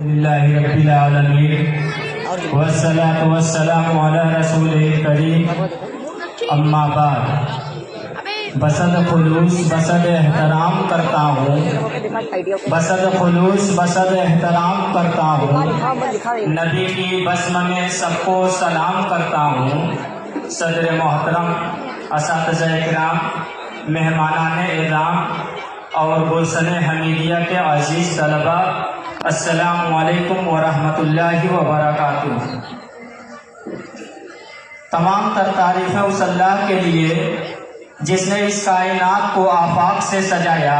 للہ رب العالمین والصلاة والسلام علی رسول کریم اما بعد بسد خلوص بسد احترام کرتا ہوں نبی کی بسم میں سب کو سلام کرتا ہوں۔ صدر محترم، اساتذہ اکرام، مہمانان اعظام اور گلشن حمیدیہ کے عزیز طلبہ، السلام علیکم ورحمۃ اللہ وبرکاتہ۔ تمام تر تعریفیں اس اللہ کے لیے جس نے اس کائنات کو آفاق سے سجایا،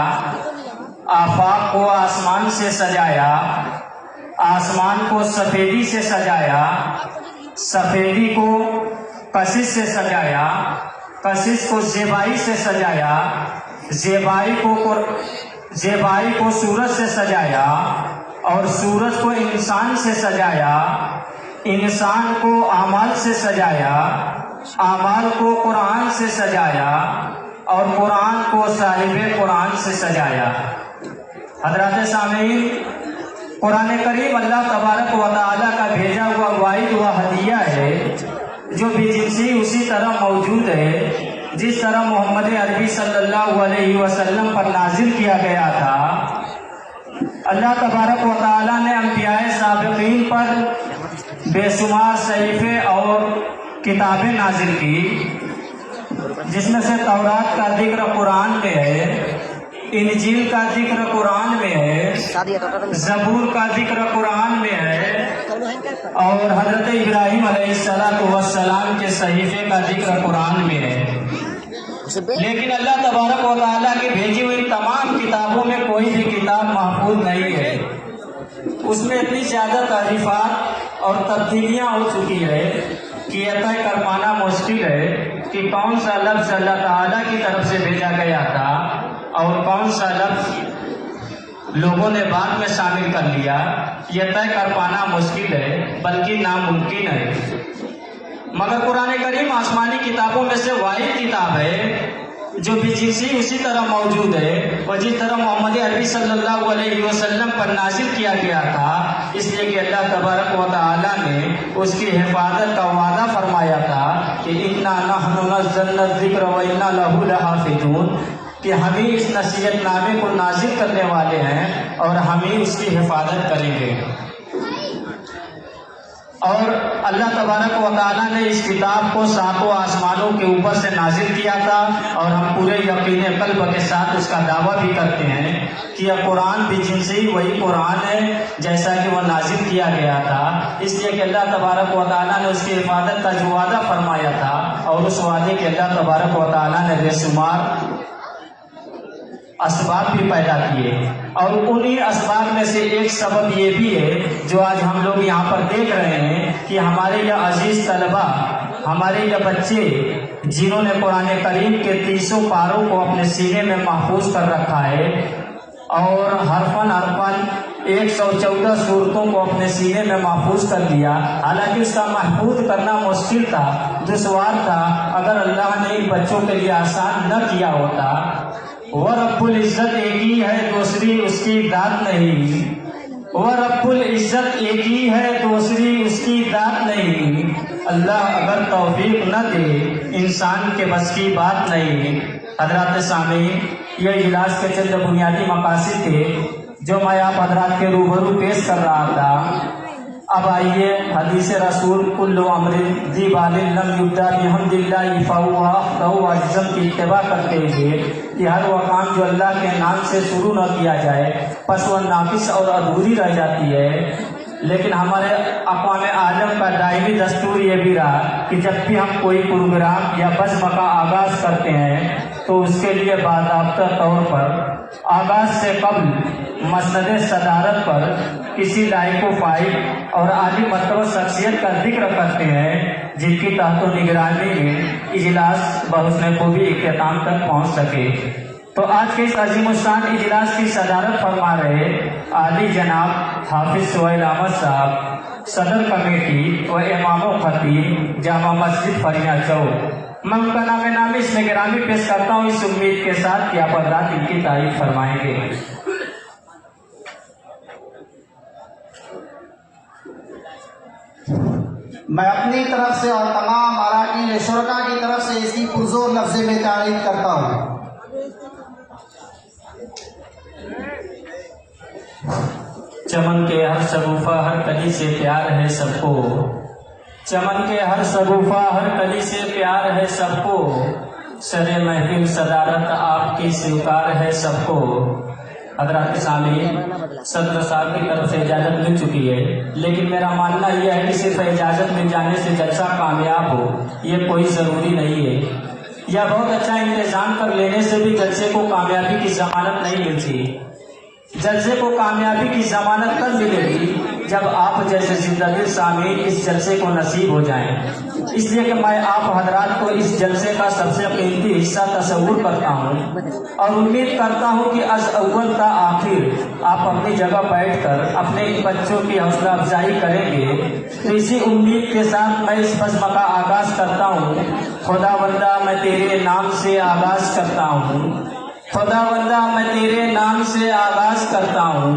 آفاق کو آسمان سے سجایا، آسمان کو سفیدی سے سجایا، سفیدی کو کشش سے سجایا، کشش کو زیبائی سے سجایا، زیبائی کو سورج سے سجایا، اور سورج کو انسان سے سجایا، انسان کو اعمال سے سجایا، اعمال کو قرآن سے سجایا، اور قرآن کو صاحب قرآن سے سجایا۔ حضرات سامعین، قرآن کریم اللہ تبارک و تعالیٰ کا بھیجا ہوا واحد و ہدیہ ہے جو بھی جنسی اسی طرح موجود ہے جس طرح محمد عربی صلی اللہ علیہ وسلم پر نازل کیا گیا تھا۔ اللہ تبارک و تعالیٰ نے انبیاء سابقین پر بے شمار صحیفے اور کتابیں نازل کی، جس میں سے تورات کا ذکر قرآن میں ہے، انجیل کا ذکر قرآن میں ہے، زبور کا ذکر قرآن میں ہے، اور حضرت ابراہیم علیہ السلام کے صحیفے کا ذکر قرآن میں ہے۔ لیکن اللہ تبارک و تعالیٰ کی بھیجی ہوئی تمام کتابوں میں کوئی بھی کتاب محفوظ نہیں ہے۔ اس میں اتنی زیادہ تعریفات اور تبدیلیاں ہو چکی ہے کہ یہ طے کر پانا مشکل ہے کہ کون سا لفظ اللہ تعالیٰ کی طرف سے بھیجا گیا تھا اور کون سا لفظ لوگوں نے بعد میں شامل کر لیا۔ یہ طے کر پانا مشکل ہے بلکہ ناممکن ہے، مگر قرآن کریم آسمانی کتابوں میں سے واحد کتاب ہے جو بھی جنسی اسی طرح موجود ہے اور جس طرح محمد عربی صلی اللہ علیہ وسلم پر نازل کیا گیا تھا، اس لیے کہ اللہ تبارک و تعالیٰ نے اس کی حفاظت کا وعدہ فرمایا تھا کہ اِنَّا نَحْنُ نَزَّلْنَا الذِّكْرَ وَإِنَّا لَهُ لَحَافِظُونَ، کہ ہم ہی اس نصیحت نامے کو نازل کرنے والے ہیں اور ہم ہی اس کی حفاظت کریں گے۔ اور اللہ تبارک و تعالیٰ نے اس کتاب کو ساتوں آسمانوں کے اوپر سے نازل کیا تھا، اور ہم پورے یقین قلب کے ساتھ اس کا دعویٰ بھی کرتے ہیں کہ یہ قرآن بھی جنسی وہی قرآن ہے جیسا کہ وہ نازل کیا گیا تھا، اس لیے کہ اللہ تبارک و تعالیٰ نے اس کی حفاظت کا جو وعدہ فرمایا تھا، اور اس وعدے کے اللہ تبارک و تعالیٰ نے بے شمار اسباب بھی پیدا کیے، اور انہی اسباب میں سے ایک سبب یہ بھی ہے جو آج ہم لوگ یہاں پر دیکھ رہے ہیں کہ ہمارے یہ عزیز طلبہ، ہمارے یہ بچے جنہوں نے قرآن کریم کے 30 پاروں کو اپنے سینے میں محفوظ کر رکھا ہے، اور حرفاً 114 صورتوں کو اپنے سینے میں محفوظ کر دیا، حالانکہ اس کا محفوظ کرنا مشکل تھا، دشوار تھا۔ اگر اللہ نے ان بچوں کے لیے آسان نہ کیا ہوتا، وہ رب العزت ایک ہی ہے، دوسری اس کی ذات نہیں، وہ رب العزت ایک ہی ہے، دوسری اس کی ذات نہیں، اللہ اگر توفیق نہ دے انسان کے بس کی بات نہیں۔ حضرات سامعین، یہ اجلاس کے چند بنیادی مقاصد تھے جو میں آپ حضرات کے روبرو پیش کر رہا تھا۔ اب آئیے حدیث رسول کل امر ذی بال لم یبدا بحمد اللہ فہو اخطأ عجزم کی اتباع کرتے ہوئے کہ ہر وہ کام جو اللہ کے نام سے شروع نہ کیا جائے پس وہ ناقص اور ادھوری رہ جاتی ہے۔ لیکن ہمارے اقوام عالم کا دائمی دستور یہ بھی رہا کہ جب بھی ہم کوئی پروگرام یا بزم کا آغاز کرتے ہیں تو اس کے لیے باضابطہ طور پر آغاز سے قبل مسند صدارت پر کسی لائق و فائق اور عالی مرتبہ شخصیت کا ذکر کرتے ہیں جن کی تحت و نگرانی میں اجلاس بحسن خوبی اختتام تک پہنچ سکے۔ تو آج کے اس عظیم الشان اجلاس کی صدارت فرما رہے عالی جناب حافظ سہیل احمد صاحب، صدر کمیٹی و امام و خطیب جامع مسجد فریاں چوک۔ میں ان کا نام اس میں گرامی پیش کرتا ہوں اس امید کے ساتھ کہ آپ حضرات ان کی تعریف فرمائیں گے۔ میں اپنی طرف سے اور تمام اراکین شرکا کی طرف سے اس کی پرزور لفظ میں تعریف کرتا ہوں۔ چمن کے ہر شگوفہ ہر کلی سے پیار ہے سب کو، چمن کے ہر شگوفہ ہر کلی سے پیار ہے سب کو، سر محفل صدارت آپ کی سوکار ہے سب کو۔ حضرات سامعین، صدر صاحب کی طرف سے اجازت مل چکی ہے، لیکن میرا ماننا یہ ہے کہ صرف اجازت مل جانے سے جلسہ کامیاب ہو یہ کوئی ضروری نہیں ہے، یا بہت اچھا انتظام کر لینے سے بھی جلسے کو کامیابی کی ضمانت نہیں ملتی۔ جلسے کو کامیابی کی ضمانت تب ملے گی جب آپ جیسے زندہ دل سامعین اس جلسے کو نصیب ہو جائیں۔ اس لیے کہ میں آپ حضرات کو اس جلسے کا سب سے قیمتی حصہ تصور کرتا ہوں اور امید کرتا ہوں کہ از اول تا آخر آپ اپنی جگہ بیٹھ کر اپنے بچوں کی حوصلہ افزائی کریں گے۔ تو اسی امید کے ساتھ میں اس بزم کا آغاز کرتا ہوں۔ خدا بندہ میں تیرے نام سے آغاز کرتا ہوں، خدا بندہ میں تیرے نام سے آغاز کرتا ہوں،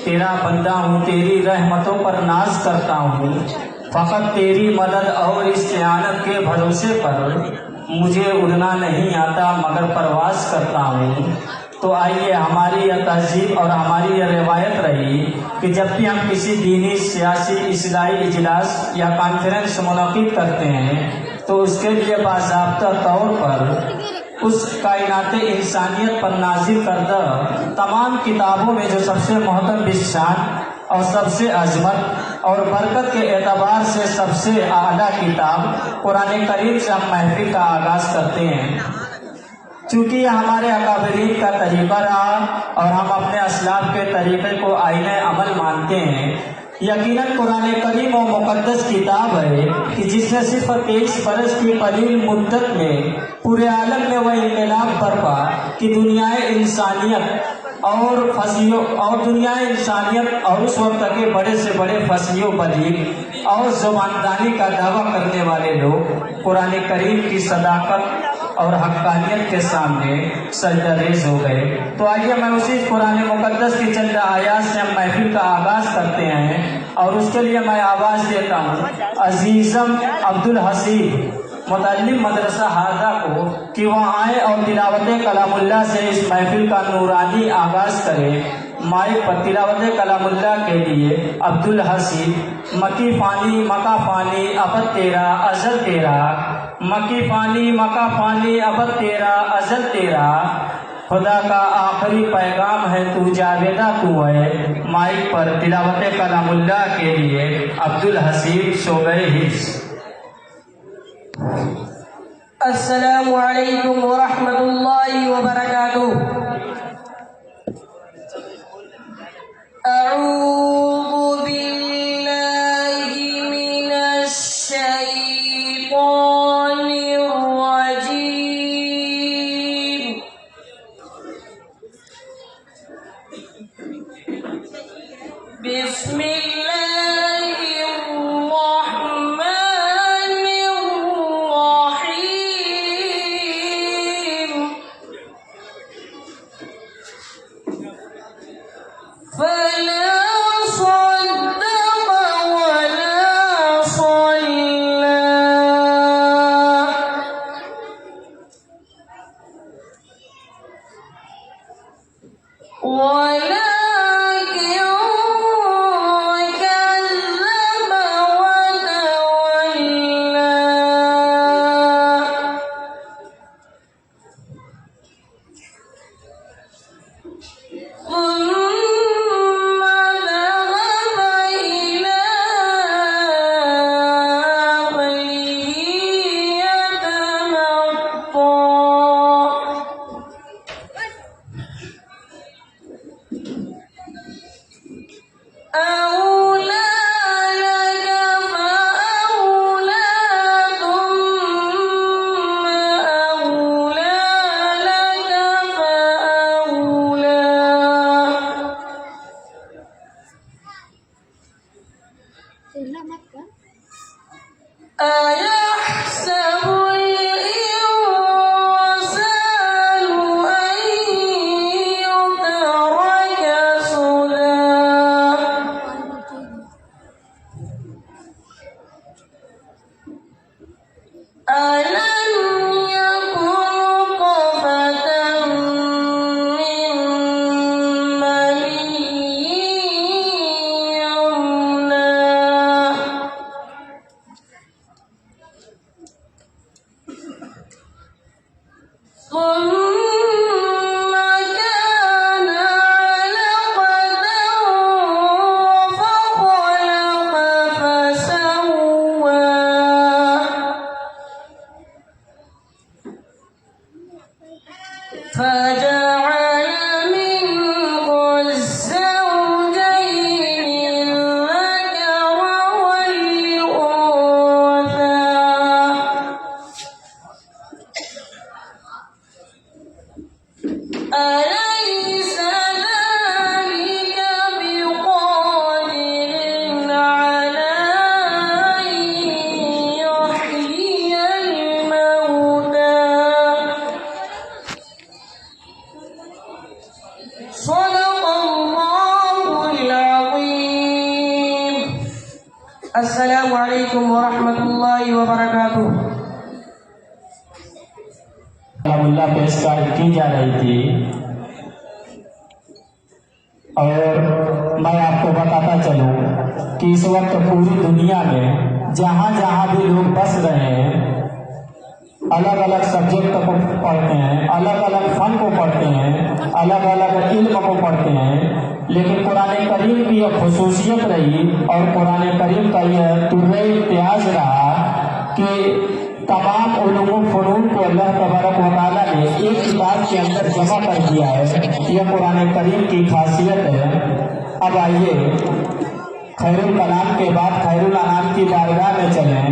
تیرا بندہ ہوں تیری رحمتوں پر ناز کرتا ہوں، فقط تیری مدد اور استعانت کے بھروسے پر مجھے اڑنا نہیں آتا مگر پرواز کرتا ہوں۔ تو آئیے، ہماری یہ تہذیب اور ہماری یہ روایت رہی کہ جب بھی ہم کسی دینی، سیاسی، اصلاحی اجلاس یا کانفرنس منعقد کرتے ہیں تو اس کے لیے باضابطہ طور پر اس کائنات انسانیت پر نازل کردہ تمام کتابوں میں جو سب سے محترم بشان اور سب سے عظمت اور برکت کے اعتبار سے سب سے اعلیٰ کتاب قرآن کریم سے ہم محفل کا آغاز کرتے ہیں۔ چونکہ یہ ہمارے اکابرین کا طریقہ رہا اور ہم اپنے اسلاف کے طریقے کو آئینہ عمل مانتے ہیں، یقیناً قرآن کریم و مقدس کتاب ہے کہ جس نے صرف 23 برس کی قلیل مدت میں پورے عالم میں وہ انقلاب برپا کہ دنیا انسانیت اور اس وقت کے بڑے سے بڑے فصیح بلیغ اور زباندانی کا دعویٰ کرنے والے لوگ قرآن کریم کی صداقت اور حقانیت کے سامنے سجدہ ریز ہو گئے۔ تو آئیے میں اسی قرآن مقدس کی چند آیات سے ہم محفل کا آغاز کرتے ہیں اور اس کے لیے میں آواز دیتا ہوں عزیزم عبدالحسیب متعلم مدرسہ ہادہ کو کہ وہ آئیں اور تلاوت کلام اللہ سے اس محفل کا نورانی آغاز کرے۔ مائک پر تلاوت کلام اللہ کے لیے عبدالحسیب۔ مکی فانی مکا فانی ابد تیرا ازل تیرا، مکی فانی مکا فانی ابد تیرا ازل تیرا، خدا کا آخری پیغام ہے تو جاویدہ تو ہے۔ مائک پر تلاوت کلام اللہ کے لیے عبدالحسیب شعبہ حفظ۔ السلام علیکم ورحمۃ اللہ وبرکاتہ۔ اعوذ باللہ من الشیطان الرجیم، بسم اللہ الرحمن فلا صدق ولا صلى ولكن كذب وتولى، ثم ذهب إلى أهله يتمطى، أولى لك فأولى ثم أولى لك فأولى، أيحسب الإنسان أن يترك سدى، ألم يكن نطفة من مني يمنى ثم كان علقة فخلق فسوى فجعل منه الزوجين الذكر والأنثى أليس ذلك بقادر على أن يحيي الموتى صدق الله العظيم. السلام عليكم ورحمة الله وبركاته. اللہ پیش کی جا رہی تھی اور میں آپ کو بتاتا چلوں کہ اس وقت پوری دنیا میں جہاں جہاں بھی لوگ بس رہے ہیں الگ الگ سبجیکٹ کو پڑھتے ہیں، الگ الگ فن کو پڑھتے ہیں، الگ الگ علم کو پڑھتے ہیں، لیکن قرآن کریم کی یہ خصوصیت رہی اور قرآن کریم کا یہ طرح امتیاز رہا کہ تمام علوم و فنون کو اللہ تبارک و تعالیٰ نے ایک کتاب کے اندر جمع کر دیا ہے. یہ قرآن کریم کی خاصیت ہے. اب آئیے خیر الکلام کے بعد خیر الانام کی بارگاہ میں چلیں.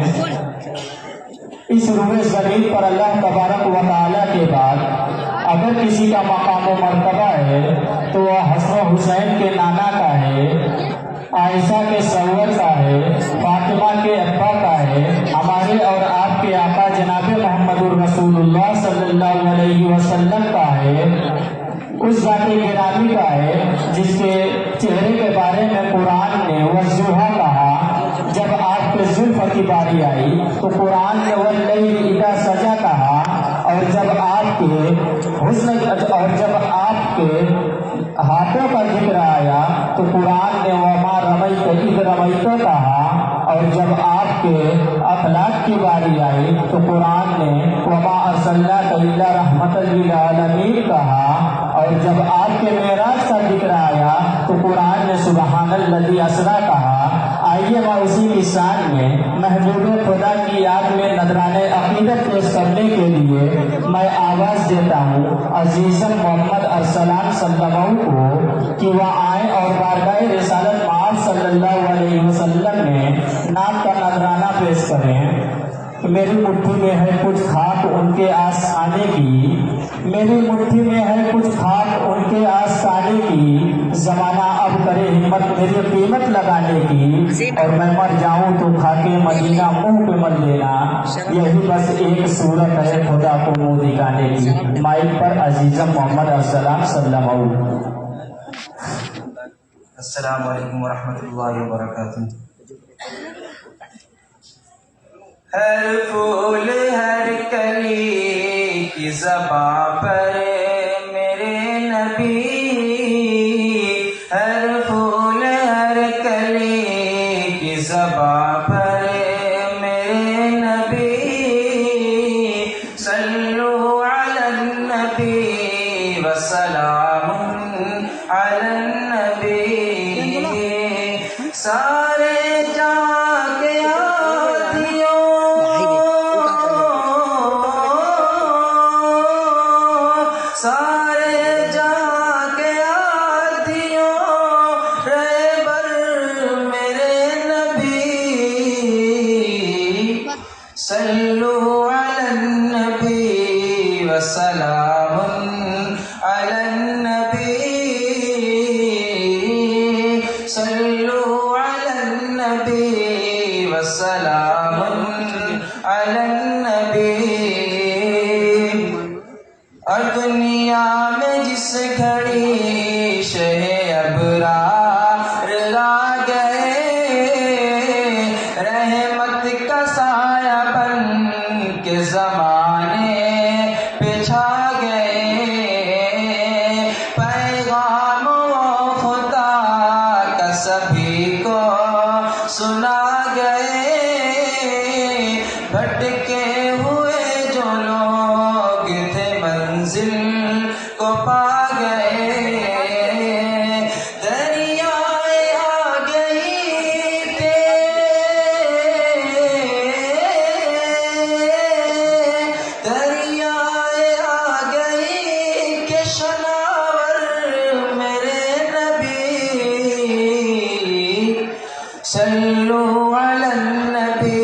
اس روئے زمین پر اللہ تبارک و تعالیٰ کے بعد اگر کسی کا مقام و مرتبہ ہے تو وہ حسن و حسین کے نانا کا ہے، عائشہ کے سور کا ہے، فاطمہ کے ابا کا ہے، ہمارے اور آپ کے آقا جناب محمد الرسول اللہ صلی اللہ علیہ وسلم کا ہے، اس ذات گرامی کا ہے جس کے چہرے کے بارے میں قرآن نے وضحا کہا. جب آپ کے زلف کی باری آئی تو قرآن نے واللیل اذا سجا کہا، اور جب آپ کے حسن اور جب آپ کے ہاتھوں کا ذکر آیا تو قرآن نے وما رمیت اذ رمیت کہا، اور جب آپ کے اخلاق کی باری آئی تو قرآن نے وما ارسلناک الا رحمۃ للعالمین کہا، اور جب آپ کے معراج کا ذکر آیا تو قرآن نے سبحان الذی اسریٰ کہا. آئیے میں اسی کی شان میں محبوب خدا کی یاد میں نذرانِ عقیدت پیش کرنے کے لیے میں آواز دیتا ہوں عزیزم محمد ارسلان صلی اللہ علیہ وسلم کو کہ وہ آئیں اور بارگاہ رسالت معاذ صلی اللہ علیہ وسلم میں نام کا نذرانہ پیش کریں. میری مٹھی میں ہے کچھ خاک ان کے آس آنے کی، میری مٹھی میں ہے کچھ خاک ان کے آس آنے کی، زمانہ اب کرے ہمت میری قیمت لگانے کی، اور میں مر جاؤں تو خاکے مدینہ منہ پہ مل لینا، یہی بس ایک صورت ہے خدا کو منہ دکھانے کی. مائک پر عزیزم محمد ارسلان صلی اللہ علیہ وسلم. السلام علیکم ورحمۃ اللہ وبرکاتہ. ہر پھول ہر کلی کی زباں پر میرے نبی، ہر پھول ہر کلی کی زباں پر میرے نبی، صلو علی النبی وسلام علی النبی. سارے جہاں کے سارے جہاں کے آدھیوں رہبر میرے نبی، صلو علی النبی وسلام علی النبی، صلو علی النبی وسلام علی النبی. اور دنیا میں جس گھڑی شہ ابرار آ گئے، رحمت کا سایہ بن کے کو سنا گئے، بھٹکے ہوئے جو لوگ تھے منزل کو پا گئے، دریائے آ گئی دریائے آ گئی کہ شناور میرے نبی، صلو علی النبی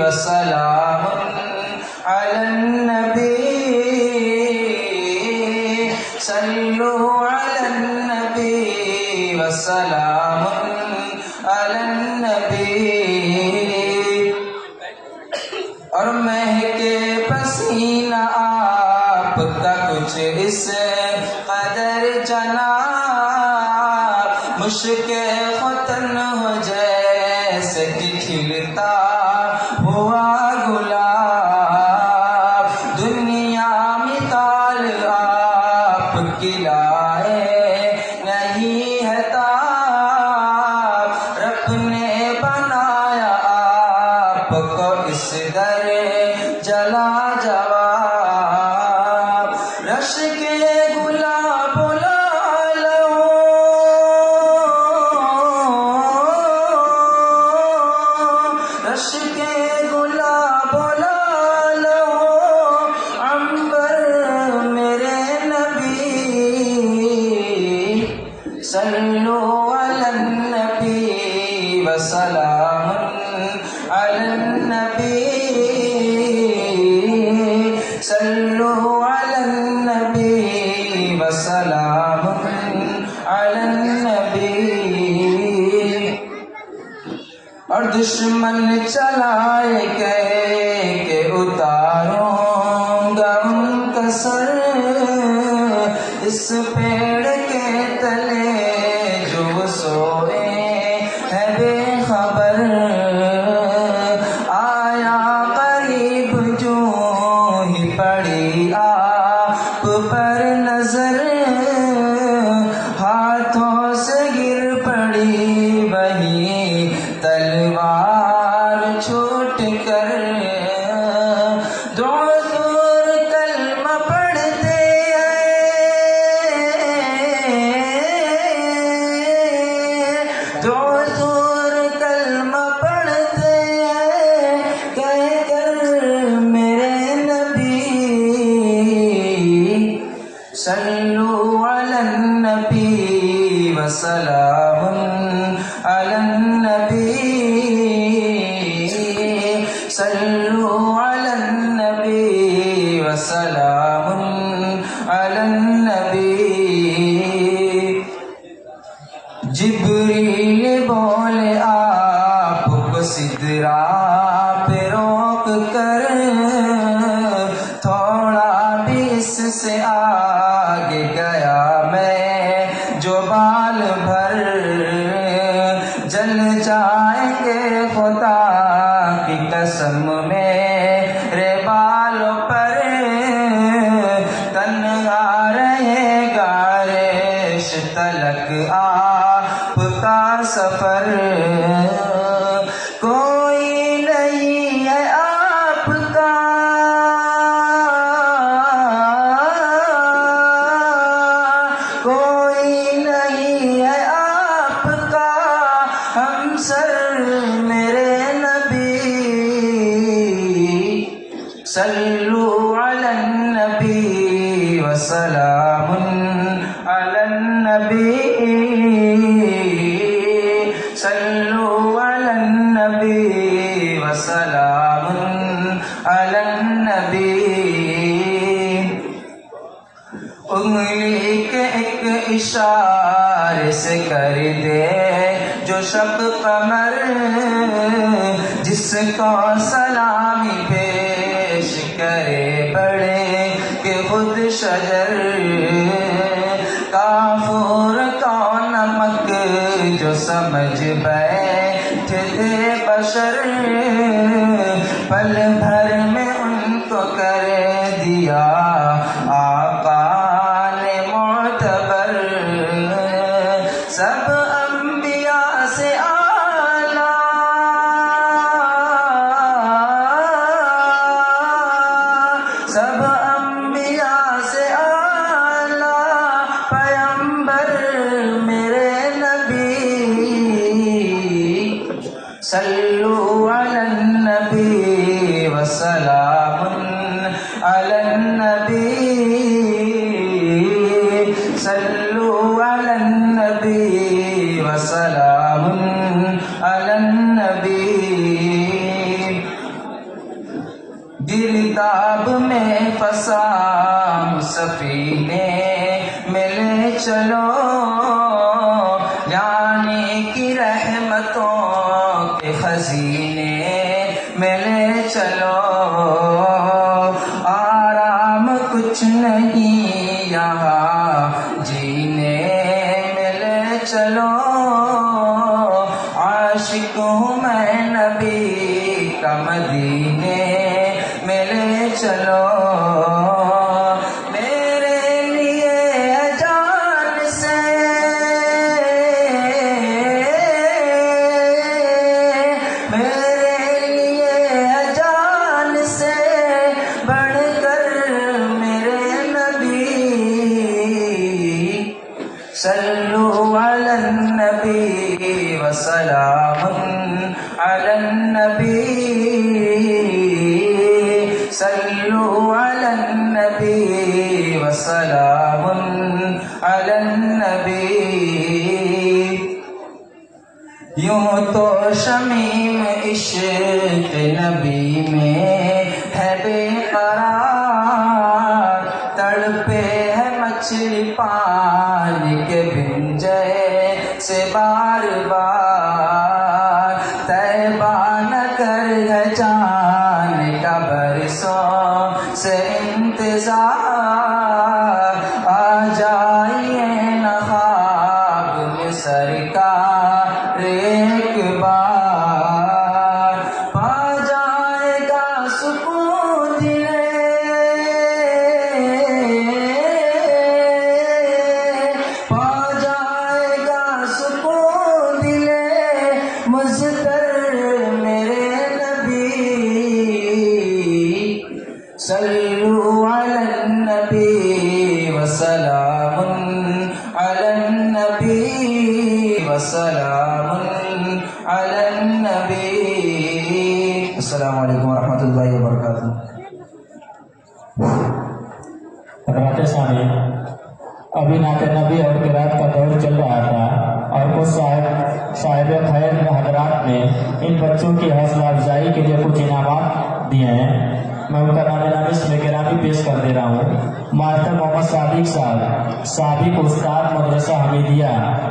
وسلام علی النبی، صلو علی النبی وسلام علی النبی۔ اور مہکے پسینہ آپ کا کچھ اس قدر جناب، مشک ختن ہو جیسے کہ کھلتا ہوا گلاب، دنیا مثال آپ کی لائے نہیں ہے تاب، رب نے بنایا آپ کو اس در جلا جواب، رش کے گلاب لالوں، رش کے گلاب لالوں، عنبر میرے نبی، صلو علی النبی وسلام علی النبی، صلو علی النبی وسلام علی النبی۔ اور دشمن چلائے گئے کہ اتاروں گا ان کا سر، اس پیڑ کے تلے جو سوئے ہے بے خبر، آیا قریب جو ہی پڑی آپ پر نظر، ہاتھوں سے گر پڑی وہی تلوار چھوٹ کر، دو حضور کلمہ پڑھتے دو حضور کلمہ پڑھتے کہہ کر میرے نبی، صلو علی النبی وسلام علی النبی، صلو علی النبی وسلام علی النبی۔ جبریل بولے آپ کو سدرا پہ روک کر، تھوڑا بھی اس سے آگے گیا میں جو بال بھر، جل جائیں گے خدا کی قسم میرے بالوں پر، تنہا رہے گا عرش تلک آپ کا سفر، کوئی نہیں ہے آپ کا کوئی نہیں ہے آپ کا ہمسر میرے نبی، صلو علی النبی وسلام علی النبی، صلو علی النبی وسلام علی النبی۔ انگلی کے ایک اشارے سے کر دے جو شب قمر، جس کو سلامی پیش کرے بڑے کہ خود شجر، کافور کا نمک جو سمجھ بیٹھے تھے بشر، پل بھر میں ان کو کر دیا آقا نے معتبر، سب انبیاء سے صلوا على النبي وسلام على النبي صلوا على النبي وسلام على النبي گرداب میں پھنسا سفینے ملے چلو یعنی کی رحمتوں کے خزینے ملے چلو آرام کچھ نہیں یہاں جینے ملے چلو عاشق ہوں میں نبی کا مدینے ملے چلو میرے لیے جان سے میرے لیے جان سے بڑھ کر میرے نبی صلوا علی النبی وسلام علی النبی صلوا علی النبی وسلام علی النبی یوں تو شمیم عشق نبی میں ہے بے قرار تڑپے ہے مچھلی پانی کے بھنجے سے بار بار طیبہ نہ کر ہے جان کا برسوں سے انتظار آ جائیے نہ خواب میں سرکار ایک بار پا جائے گا سکون دلے پا جائے گا سکون دلے مزدر میرے نبی صلوا علی النبی وسلام علی النبی وسلام علی النبی السلام علیکم ورحمۃ اللہ وبرکاتہ حضرات سامعین، ابھی نعت نبی اور قرات کا دور چل رہا تھا اور کچھ صاحب خیر حضرات نے ان بچوں کی حوصلہ افزائی کے لیے کچھ انعامات دیے ہیں. میں ان کا نام نامش میں گرامی پیش کر دے رہا ہوں. ماسٹر محمد صادق صاحب سابق استاد مدرسہ حمیدیہ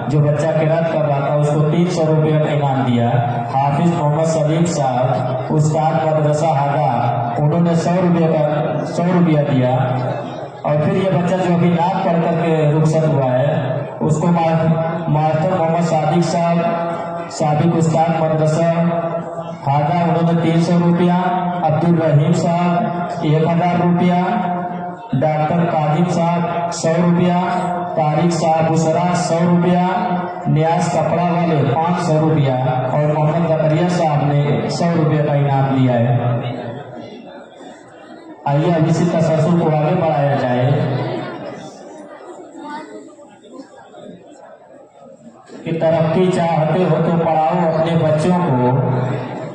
جو بچہ قرات کر رہا تھا اس کو 300 روپے کا انعام دیا. حافظ محمد سلیم صاحب استاد مدرسہ ہاگا انہوں نے 100 روپیہ دیا. اور پھر یہ بچہ جو ابھی نعت پڑھ کر کے رخصت ہوا ہے اس کو ماسٹر محمد صادق صاحب سابق استاد مدرسہ ہاگا انہوں نے 300 روپیہ، عبد الرحیم صاحب 1000 روپیہ، ڈاکٹر قادم صاحب 100 روپیہ، طارق صاحب اسرا 100 روپیہ، نیاز کپڑا والے 500 روپیہ اور محمد زکریا صاحب نے 100 روپیہ کا انعام دیا ہے. آئیے اب اسی تسلسل کو آگے بڑھایا جائے کہ ترقی چاہتے ہو تو پڑھاؤ اپنے بچوں کو،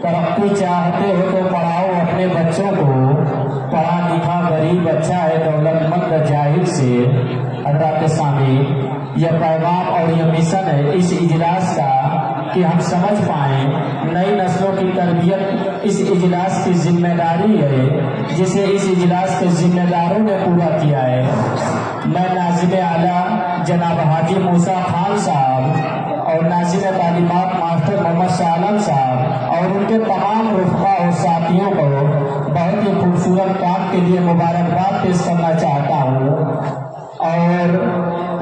ترقی چاہتے ہو تو پڑھاؤ اپنے بچوں کو، پڑھا لکھا غریب اچھا ہے دولت مند جاہل سے. حضرات سامعین، یہ پیغام اور یہ مشن ہے اس اجلاس کا کہ ہم سمجھ پائیں نئی نسلوں کی تربیت اس اجلاس کی ذمہ داری ہے جسے اس اجلاس کے ذمہ داروں نے پورا کیا ہے. میں ناظم اعلیٰ جناب حاجی موسیٰ خان صاحب اور ناظم تعلیمات ماسٹر محمد شاہ عالم صاحب اور ان کے تمام رفقا اور ساتھیوں کو بہت ہی خوبصورت کام کے لیے مبارکباد پیش کرنا چاہتا ہوں. اور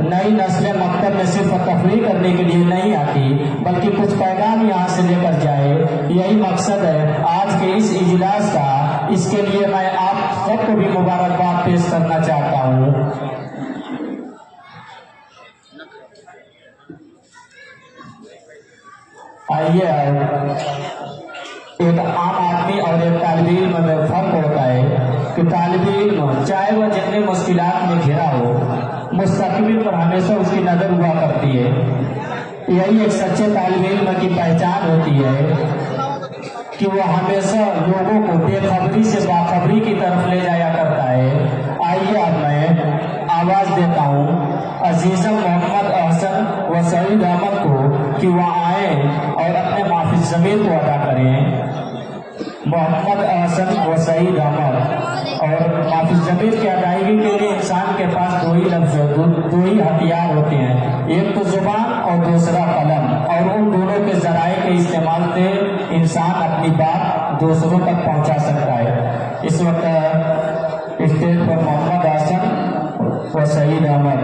نئی نسلیں مکتب میں صرف تفریح کرنے کے لیے نہیں آتی بلکہ کچھ پیغام یہاں سے لے کر جائے، یہی مقصد ہے آج کے اس اجلاس کا. اس کے لیے میں آپ سب کو بھی مبارکباد پیش کرنا چاہتا ہوں. آئیے ایک عام آدمی اور ایک طالب علم میں فرق ہوتا ہے کہ طالب علم چاہے وہ جتنے مشکلات میں گھرا ہو مستقبل پر ہمیشہ اس کی نظر ہوا کرتی ہے. یہی ایک سچے طالب علم کی پہچان ہوتی ہے. کہ وہ ہمیشہ لوگوں کو بے خبری سے باخبری کی طرف لے جایا کرتا ہے۔ آئیے اب میں آواز دیتا ہوں عزیزم محمد احسن و سعید احمد کو کہ وہ آئیں اور اپنے معافی ضمیر کو ادا کریں۔ محمد احسن و سعید احمد۔ اور معافی ضمیر کی ادائیگی کے لیے انسان کے پاس دو ہی لفظ دو ہی ہتھیار ہوتے ہیں، ایک تو زبان اور دوسرا قلم، اور ان دونوں کے ذرائع کے استعمال سے انسان اپنی بات دوسروں تک پہنچا سکتا ہے۔ اس وقت اسٹیج پر محمد احسن و سعید احمد۔